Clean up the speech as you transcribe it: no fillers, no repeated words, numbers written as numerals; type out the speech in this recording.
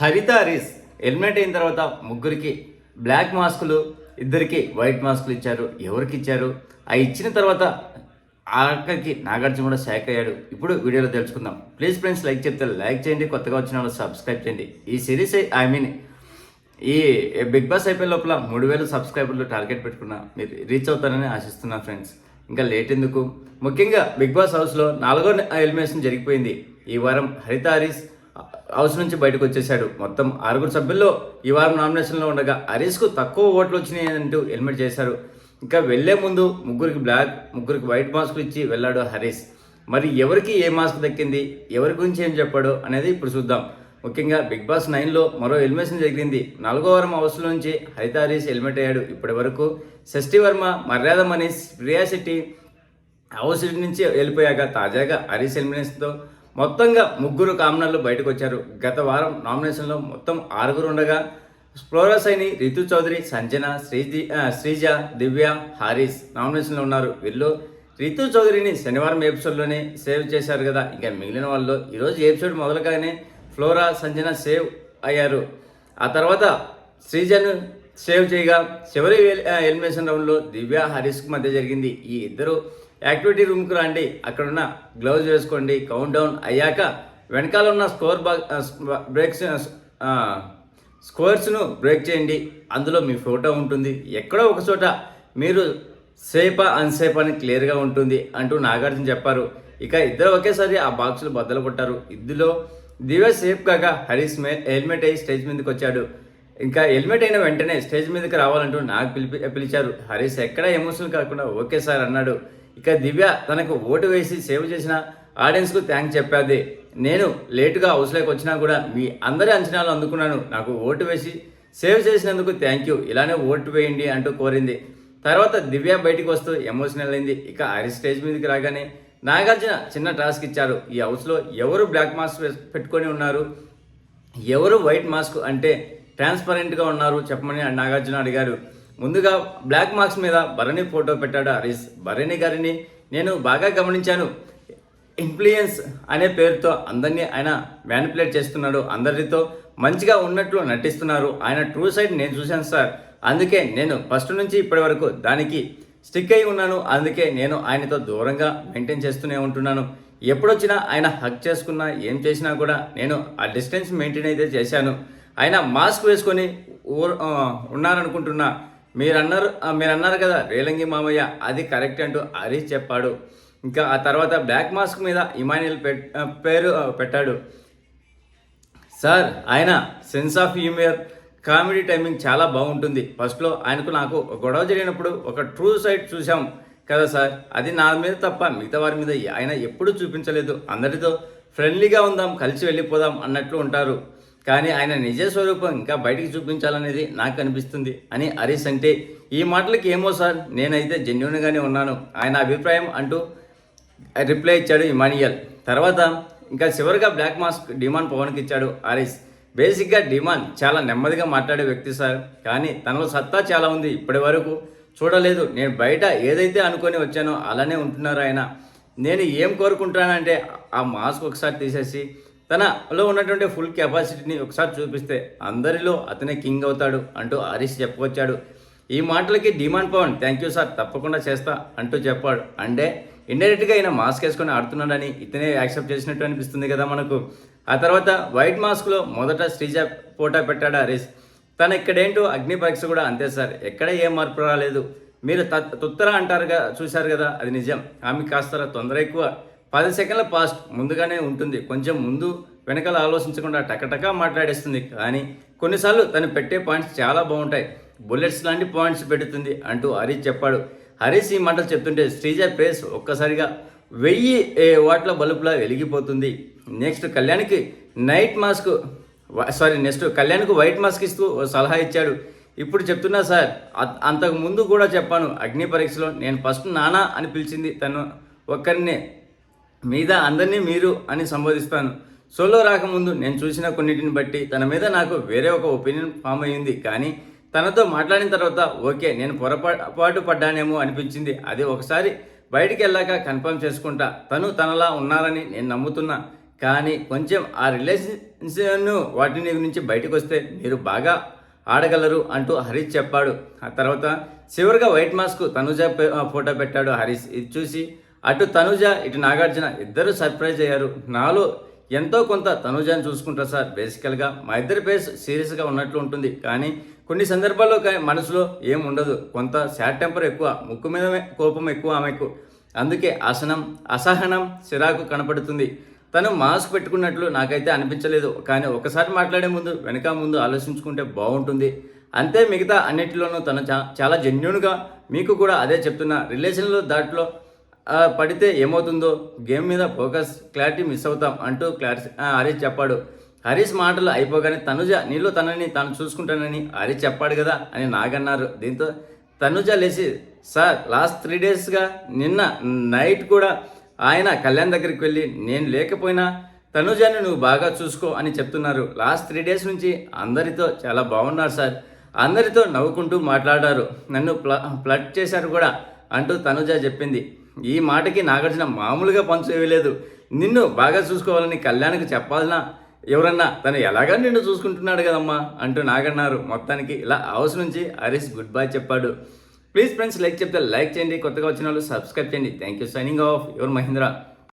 హరిత హరీష్ ఎలిమినేట్ అయిన తర్వాత ముగ్గురికి బ్లాక్ మాస్కులు, ఇద్దరికి వైట్ మాస్కులు ఇచ్చారు. ఎవరికి ఇచ్చారు? ఆ ఇచ్చిన తర్వాత ఆఖరికి నాగార్జున కూడా షాక్ అయ్యాడు. ఇప్పుడు వీడియోలో తెలుసుకుందాం. ప్లీజ్ ఫ్రెండ్స్, లైక్ చెప్తే లైక్ చేయండి, కొత్తగా వచ్చిన వాళ్ళు సబ్స్క్రైబ్ చేయండి. ఈ సిరీస్ ఈ బిగ్ బాస్ అయిపోయే లోపల 3000 సబ్స్క్రైబర్లు టార్గెట్ పెట్టుకున్నా, మీరు రీచ్ అవుతారని ఆశిస్తున్నాను ఫ్రెండ్స్. ఇంకా లేట్ ఎందుకు? ముఖ్యంగా బిగ్ బాస్ హౌస్లో 4వ ఎలిమినేషన్ జరిగిపోయింది. ఈ వారం హరిత హరీష్ హౌస్ నుంచి బయటకు వచ్చేసాడు. మొత్తం 6 సభ్యుల్లో ఈ వారం నామినేషన్లో ఉండగా హరీష్కు తక్కువ ఓట్లు వచ్చినాయి అంటూ ఎలిమినేట్ చేశారు. ఇంకా వెళ్లే ముందు ముగ్గురికి బ్లాక్, ముగ్గురికి వైట్ మాస్కులు ఇచ్చి వెళ్ళాడు హరీష్. మరి ఎవరికి ఏ మాస్క్ దక్కింది, ఎవరి గురించి ఏం చెప్పాడు అనేది ఇప్పుడు చూద్దాం. ముఖ్యంగా బిగ్ బాస్ 9లో మరో ఎలిమినేషన్ జరిగింది. 4వ వారం హౌస్లో నుంచి హరిత హరీష్ ఎలిమినేట్ అయ్యాడు. ఇప్పటి వరకు షష్ఠి వర్మ, మర్యాద మనీష్, ప్రియా శెట్టి హౌస్ నుంచి వెళ్ళిపోయాక తాజాగా హరీష్ ఎలిమినేషన్తో మొత్తంగా 3 కామనర్లు బయటకు వచ్చారు. గత వారం నామినేషన్లో మొత్తం 6 ఉండగా ఫ్లోరా సైని, రితు చౌదరి, సంజన, శ్రీజ, దివ్య, హారీస్ నామినేషన్లో ఉన్నారు. వీళ్ళు రితు చౌదరిని శనివారం ఎపిసోడ్లోనే సేవ్ చేశారు కదా. ఇంకా మిగిలిన వాళ్ళు ఈరోజు ఎపిసోడ్ మొదలుగానే ఫ్లోరా, సంజన సేవ్ అయ్యారు. ఆ తర్వాత శ్రీజను సేవ్ చేయగా చివరి ఎలిమినేషన్ రౌండ్లో దివ్య, హరీష్కు మధ్య జరిగింది. ఈ ఇద్దరు యాక్టివిటీ రూమ్కి రండి, అక్కడున్న గ్లౌజ్ వేసుకోండి, కౌంట్ డౌన్ అయ్యాక వెనకాల ఉన్న స్కోర్స్ను బ్రేక్ చేయండి, అందులో మీ ఫోటో ఉంటుంది, ఎక్కడో ఒక చోట మీరు సేఫా అన్సేఫ్ అని క్లియర్గా ఉంటుంది అంటూ నాగార్జున చెప్పారు. ఇక ఇద్దరు ఒకేసారి ఆ బాక్సులు బద్దలు కొట్టారు. ఇందులో దివ్య సేఫ్ కాగా హరీష్ హెల్మెట్ అయ్యి స్టేజ్ మీదకి వచ్చాడు. ఇంకా హెల్మెట్ అయిన వెంటనే స్టేజ్ మీదకి రావాలంటూ నాకు పిలిచారు. హరీష్ ఎక్కడ ఎమోషనల్ కాకుండా ఓకే సార్ అన్నాడు. ఇక దివ్య తనకు ఓటు వేసి సేవ్ చేసిన ఆడియన్స్కు థ్యాంక్స్ చెప్పాది. నేను లేటుగా హౌస్లోకి వచ్చినా కూడా మీ అందరి అంచనాలు అందుకున్నాను, నాకు ఓటు వేసి సేవ్ చేసినందుకు థ్యాంక్ యూ, ఇలానే ఓటు వేయండి అంటూ కోరింది. తర్వాత దివ్య బయటికి వస్తూ ఎమోషనల్ అయింది. ఇక హరీష్ స్టేజ్ మీదకి రాగానే నాగార్జున చిన్న టాస్క్ ఇచ్చారు. ఈ హౌస్లో ఎవరు బ్లాక్ మాస్క్ పెట్టుకొని ఉన్నారు, ఎవరు వైట్ మాస్క్ అంటే ట్రాన్స్పరెంట్గా ఉన్నారు చెప్పమని నాగార్జున అడిగారు. ముందుగా బ్లాక్ మార్క్స్ మీద భరణి ఫోటో పెట్టాడు హరీష్. భరణి గారిని నేను బాగా గమనించాను. ఇన్ఫ్లుయెన్స్ అనే పేరుతో అందరినీ ఆయన మ్యానిపులేట్ చేస్తున్నాడు, అందరితో మంచిగా ఉన్నట్లు నటిస్తున్నారు. ఆయన ట్రూ సైడ్ నేను చూశాను సార్, అందుకే నేను ఫస్ట్ నుంచి ఇప్పటి వరకు దానికి స్టిక్ అయి ఉన్నాను. అందుకే నేను ఆయనతో దూరంగా మెయింటైన్ చేస్తూనే ఉంటున్నాను. ఎప్పుడొచ్చినా ఆయన హక్ చేసుకున్నా ఏం చేసినా కూడా నేను ఆ డిస్టెన్స్ మెయింటైన్ అయితే చేశాను. ఆయన మాస్క్ వేసుకొని ఉన్నారనుకుంటున్నా. మీరన్నారు కదా రేలంగి మామయ్య, అది కరెక్ట్ అంటూ హరీష్ చెప్పాడు. ఇంకా ఆ తర్వాత బ్లాక్ మాస్క్ మీద ఇమాన్యుల్ పేరు పెట్టాడు. సార్ ఆయన sense of humour, comedy timing చాలా బాగుంటుంది. ఫస్ట్లో ఆయనకు నాకు గొడవ జరిగినప్పుడు ఒక ట్రూ సైడ్ చూసాం కదా సార్, అది నా మీద తప్ప మిగతా వారి మీద ఆయన ఎప్పుడూ చూపించలేదు. అందరితో ఫ్రెండ్లీగా ఉందాం, కలిసి వెళ్ళిపోదాం అన్నట్లు ఉంటారు, కానీ ఆయన నిజ స్వరూపం ఇంకా బయటికి చూపించాలనేది నాకు అనిపిస్తుంది అని హరీష్ అంటే, ఈ మాటలకి ఏమో సార్, నేనైతే జెన్యున్గానే ఉన్నాను ఆయన అభిప్రాయం అంటూ రిప్లై ఇచ్చాడు ఇమానియల్. తర్వాత ఇంకా చివరిగా బ్లాక్ మాస్క్ డిమాండ్ పవన్కి ఇచ్చాడు హరీష్. బేసిక్గా డిమాండ్ చాలా నెమ్మదిగా మాట్లాడే వ్యక్తి సార్, కానీ తనలో సత్తా చాలా ఉంది. ఇప్పటి వరకు చూడలేదు, నేను బయట ఏదైతే అనుకొని వచ్చానో అలానే ఉంటున్నారు ఆయన. నేను ఏం కోరుకుంటానంటే ఆ మాస్క్ ఒకసారి తీసేసి తనలో ఉన్నటువంటి ఫుల్ కెపాసిటీని ఒకసారి చూపిస్తే అందరిలో అతనే కింగ్ అవుతాడు అంటూ హరీష్ చెప్పుకొచ్చాడు. ఈ మాటలకి demand Pavan thank you sir, తప్పకుండా చేస్తా అంటూ చెప్పాడు. అంటే ఇండైరెక్ట్గా ఆయన మాస్క్ వేసుకొని ఆడుతున్నాడని ఇతనే యాక్సెప్ట్ చేసినట్టు అనిపిస్తుంది కదా మనకు. ఆ తర్వాత వైట్ మాస్క్లో మొదట శ్రీజ ఫోటో పెట్టాడు హరీష్. తను ఇక్కడేంటో అగ్ని పరీక్ష కూడా అంతే సార్, ఎక్కడ ఏం మార్పు రాలేదు. మీరు తుత్తర అంటారుగా, చూశారు కదా, అది నిజం. ఆమె కాస్త తొందర ఎక్కువ, 10 సెకండ్ల పాస్ట్ ముందుగానే ఉంటుంది, కొంచెం ముందు వెనకాల ఆలోచించకుండా టకటకా మాట్లాడేస్తుంది. కానీ కొన్నిసార్లు తను పెట్టే పాయింట్స్ చాలా బాగుంటాయి, బుల్లెట్స్ లాంటి పాయింట్స్ పెడుతుంది అంటూ హరీష్ చెప్పాడు. హరీష్ ఈ మాటలు చెప్తుంటే శ్రీజ ఫేస్ ఒక్కసారిగా 1000 వాట్ల బల్బులా వెలిగిపోతుంది. నెక్స్ట్ కళ్యాణ్కి వైట్ మాస్క్ ఇస్తూ సలహా ఇచ్చాడు. ఇప్పుడు చెప్తున్నా సార్, అంతకు ముందు కూడా చెప్పాను, అగ్ని పరీక్షలో నేను ఫస్ట్ నానా అని పిలిచింది తను ఒక్కరినే, మీద అందరినీ మీరు అని సంబోధిస్తాను. సోలో రాకముందు నేను చూసిన కొన్నిటిని బట్టి తన మీద నాకు వేరే ఒక ఒపీనియన్ ఫామ్ అయ్యింది, కానీ తనతో మాట్లాడిన తర్వాత ఓకే నేను పొరపాటు పడ్డానేమో అనిపించింది. అది ఒకసారి బయటికి వెళ్ళాక కన్ఫర్మ్ చేసుకుంటా. తను తనలా ఉన్నారని నేను నమ్ముతున్నా, కానీ కొంచెం ఆ రిలేషన్షిప్ వాటిని నుంచి బయటకు వస్తే మీరు బాగా ఆడగలరు అంటూ హరీష్ చెప్పాడు. ఆ తర్వాత చివరిగా వైట్ మాస్క్ తనుజ ఫోటో పెట్టాడు హరీష్. ఇది చూసి అటు తనుజ ఇటు నాగార్జున ఇద్దరు సర్ప్రైజ్ అయ్యారు. నాలో ఎంతో కొంత తనుజాని చూసుకుంటారు సార్. బేసికల్గా మా ఇద్దరి ఫేస్ సీరియస్గా ఉన్నట్లు ఉంటుంది, కానీ కొన్ని సందర్భాల్లో మనసులో ఏం ఉండదు. కొంత సాడ్ టెంపర్ ఎక్కువ, ముక్కు మీద కోపం ఎక్కువ ఆమెకు. అందుకే అసహనం చిరాకు కనపడుతుంది. తను మాస్క్ పెట్టుకున్నట్లు నాకైతే అనిపించలేదు, కానీ ఒకసారి మాట్లాడే ముందు వెనక ముందు ఆలోచించుకుంటే బాగుంటుంది అంతే. మిగతా అన్నిటిలోనూ తను చాలా జెన్యున్గా, మీకు కూడా అదే చెప్తున్నా. రిలేషన్లో దాంట్లో పడితే ఏమవుతుందో, గేమ్ మీద ఫోకస్ క్లారిటీ మిస్ అవుతాం అంటూ హరీష్ చెప్పాడు. హరీష్ మాటలు అయిపోగానే తనుజ నీలో తనని తాను చూసుకుంటానని హరీష్ చెప్పాడు కదా అని నాగన్నారు. దీంతో తనుజ లేచి, సార్ లాస్ట్ 3 డేస్గా నిన్న నైట్ కూడా ఆయన కళ్యాణ్ దగ్గరికి వెళ్ళి నేను లేకపోయినా తనుజాని నువ్వు బాగా చూసుకో అని చెప్తున్నారు. లాస్ట్ 3 డేస్ నుంచి అందరితో చాలా బాగున్నారు సార్, అందరితో నవ్వుకుంటూ మాట్లాడారు, నన్ను ఫ్లర్ట్ చేశారు కూడా అంటూ తనుజ చెప్పింది. ఈ మాటకి నాగార్జున మామూలుగా పంచు వేయలేదు. నిన్ను బాగా చూసుకోవాలని కళ్యాణ్కి చెప్పాలనా ఎవరన్నా, తను ఎలాగా నిన్ను చూసుకుంటున్నాడు కదమ్మా అంటూ నాగన్నారు. మొత్తానికి ఇలా హౌస్ నుంచి హరీష్ గుడ్ బై చెప్పాడు. ప్లీజ్ ఫ్రెండ్స్, లైక్ చెప్తే లైక్ చేయండి, కొత్తగా వచ్చిన వాళ్ళు సబ్స్క్రైబ్ చేయండి. Thank you. Signing off your Mahindra.